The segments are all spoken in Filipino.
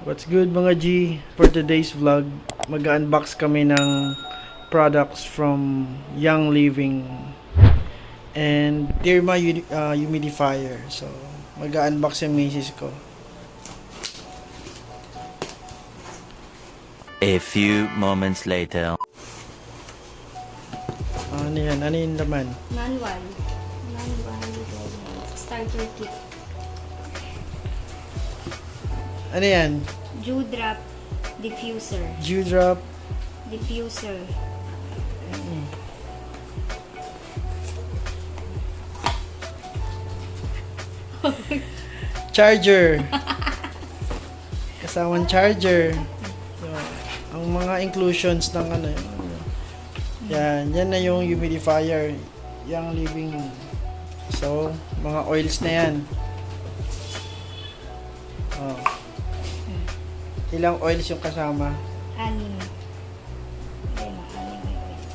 What's good mga G? For today's vlog, mag-unbox kami ng products from Young Living and Deerma Humidifier. So, mag-unbox yung misis ko. A few moments later. Ano yan? Ano yung laman? Manual starter kit. Ano yan? Dewdrop diffuser. Dewdrop. Diffuser. Charger. Kasamang charger. So, ang mga inclusions ng ano yan na yung humidifier, Young Living. So, mga oils na yan. Oh. Ilang oils yung kasama? 6. Ayan, 6 yung oils.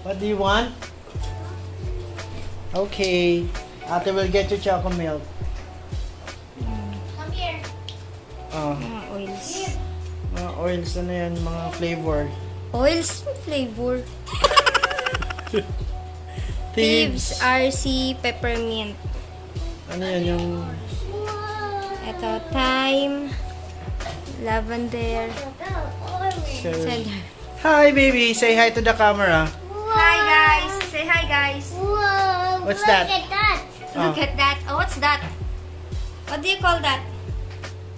What do you want? Okay. Ate will get you choco milk. Come here. Oh, Mga oils. mga oils na yan, mga flavor. Oils flavor. Thieves. Thieves RC peppermint. Ano yan yung... Ito, thyme, lavender, cedar. Hi baby, say hi to the camera. Hi guys! Say hi guys! Whoa! What's look that? at that. Look at that. Oh, what's that? What do you call that?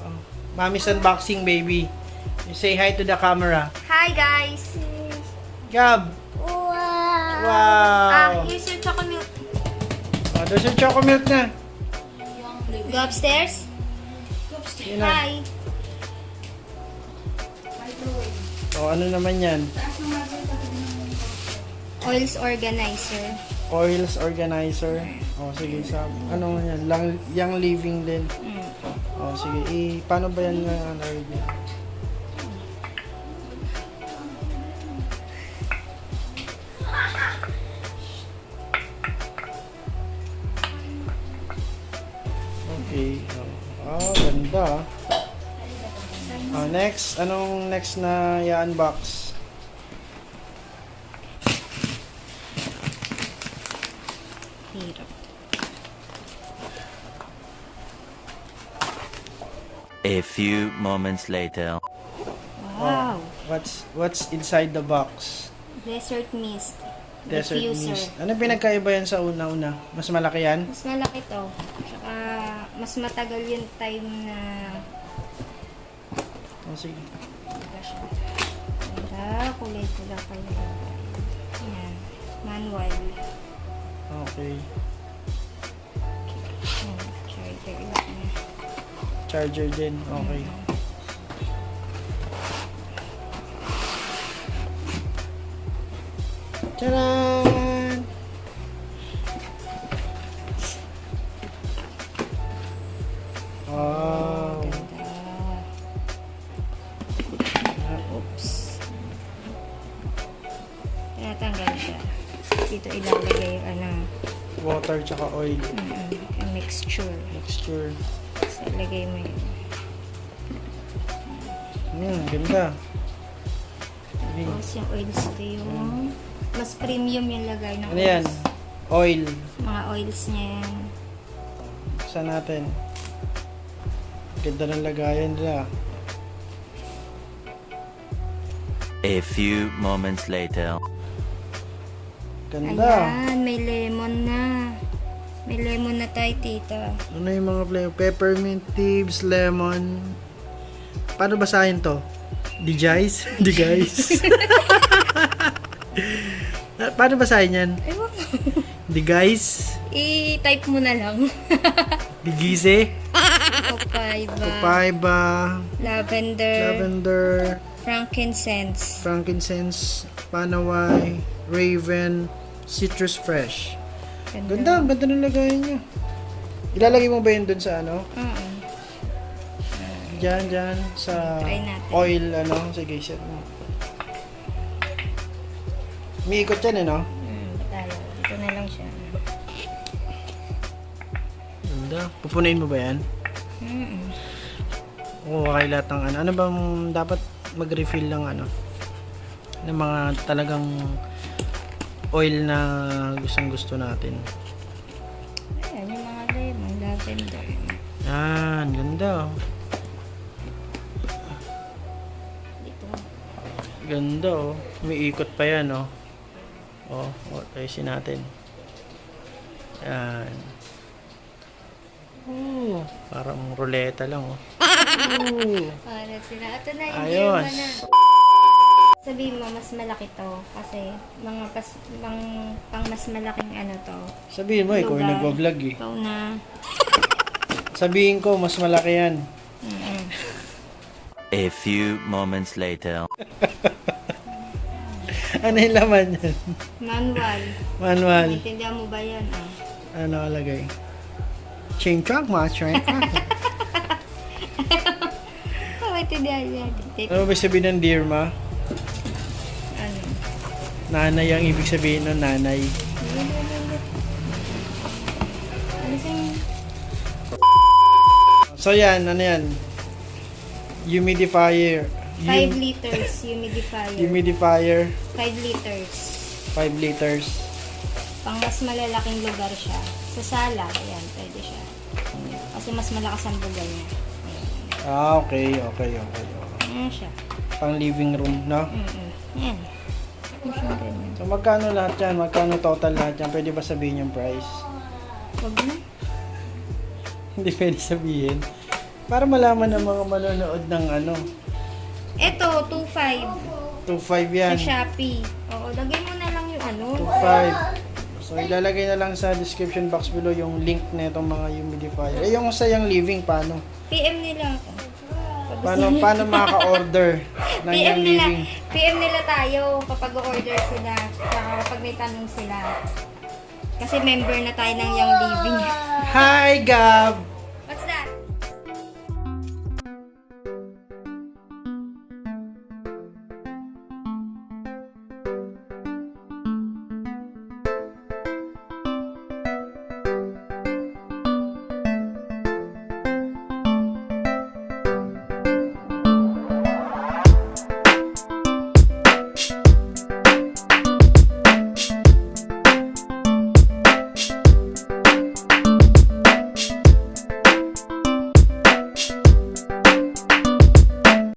Oh, Mommy's unboxing baby. You say hi to the camera. Hi guys! Gab. Wow. Wow. Here's your chocolate milk. Oh, there's your choco milk na. Go upstairs. Yun na. Hi. Oh, ano naman yan? Oils organizer. Oils organizer. Oh, sige. Ano yan? Young Living din. Oh, sige. Paano ba yan nga? Ano yun? Okay. Oh, ganda. Oh, next. Anong next na i-unbox? Hirap. A few moments later. Wow. What's inside the box? Desert mist. Desert Diffuser. mist. Ano pinagkaiba yan sa una-una? Mas malaki yan? Mas malaki to. Tsaka mas matagal yung time na Oh, sige. diba siya. Kaya kulay pula kayo. Yan. Manual. Okay. Yan. Charger lang niya. Charger din. Okay. Tcharan! Wow. Ganda. Oops. Tinatanggal siya. Dito ilalagay yung ano, Water tsaka oil. yung mixture. Mixture. Tapos ilagay mo yun. Ganda. Okay. Tapos yung oils ito yung mas premium yung lagay ng Ano yan? Oil. Mga oils niya yan. Buksan natin. Ganda ng lagayan nila. A few moments later. Ganda. Ayan, may lemon na. May lemon na tayo, tita. Ano yung mga flavor? Peppermint, thieves, lemon. Paano basahin to? Di guys? Di guys? Paano basahin yan? Ewan ko. Di guys? I-type mo na lang. Di gise? Papayba. Papayba. Lavender. Lavender. Frankincense. Frankincense. Panaway. Raven. Citrus fresh. Ganda. Ganda ng lagayan niya. Ilalagay mo ba yun dun sa ano? Diyan. Sa Try natin. oil, ano? Sige, set mo. Umiikot yan, no? Tayo. Dito na lang siya. Ganda. Pupunuin mo ba yan? Mm. Oo, kay lahat ng ano. Ano bang dapat mag-refill ng ano? Ng mga talagang oil na gustong gusto natin. Ayan, yung mga lemon, lavender. Yan, ganda. Dito. Ganda oh. Umiikot pa yan oh. Oh, ayusin natin. Yan. Parang ruleta lang oh. Para sila. Ito na yung Ayos. Deerma na. Sabihin mo, mas malaki to. Kasi pang mas malaking ano to. Sabihin mo, ikaw yung Lugar. nagbablog eh. Ikaw na. Sabihin ko, mas malaki yan. Mm-mm. A few moments later. Ano yung laman yan? Manual. Manual. Maintindihan mo ba yan? Ah? Ano alagay? Ching-chong, mga ching-chong. Maintindihan yan. Ano ba sabihin ng Deerma? Ano? Nanay ang ibig sabihin ng nanay. So yan, ano yan? Humidifier. 5 liters humidifier. Humidifier, 5 liters. 5 liters. Pang mas malalaking lugar siya. Sa sala, ayan, pwede siya. Kasi mas malakas ang bugal niya. Ayan. Ah, okay. Ayan siya. Pang living room, no? Ayan. Ayan siya ganyan. So magkano lahat yan? Magkano total lahat yan? Pwede ba sabihin yung price? Huwag na. Hindi pwede sabihin. Para malaman ng mga manonood ng ano. Ito, 2.5. 2.5 yan. Sa Shopee. Oo, lagay mo na lang yung ano. 2.5. So ilalagay na lang sa description box below yung link na itong mga humidifier. Eh yung sa yung living, paano? PM nila ako. Pag gusto Paano makaka-order ng PM yung nila, living? PM nila tayo kapag order sila. Saka kapag may tanong sila. Kasi member na tayo ng Young Living. Hi, Gab!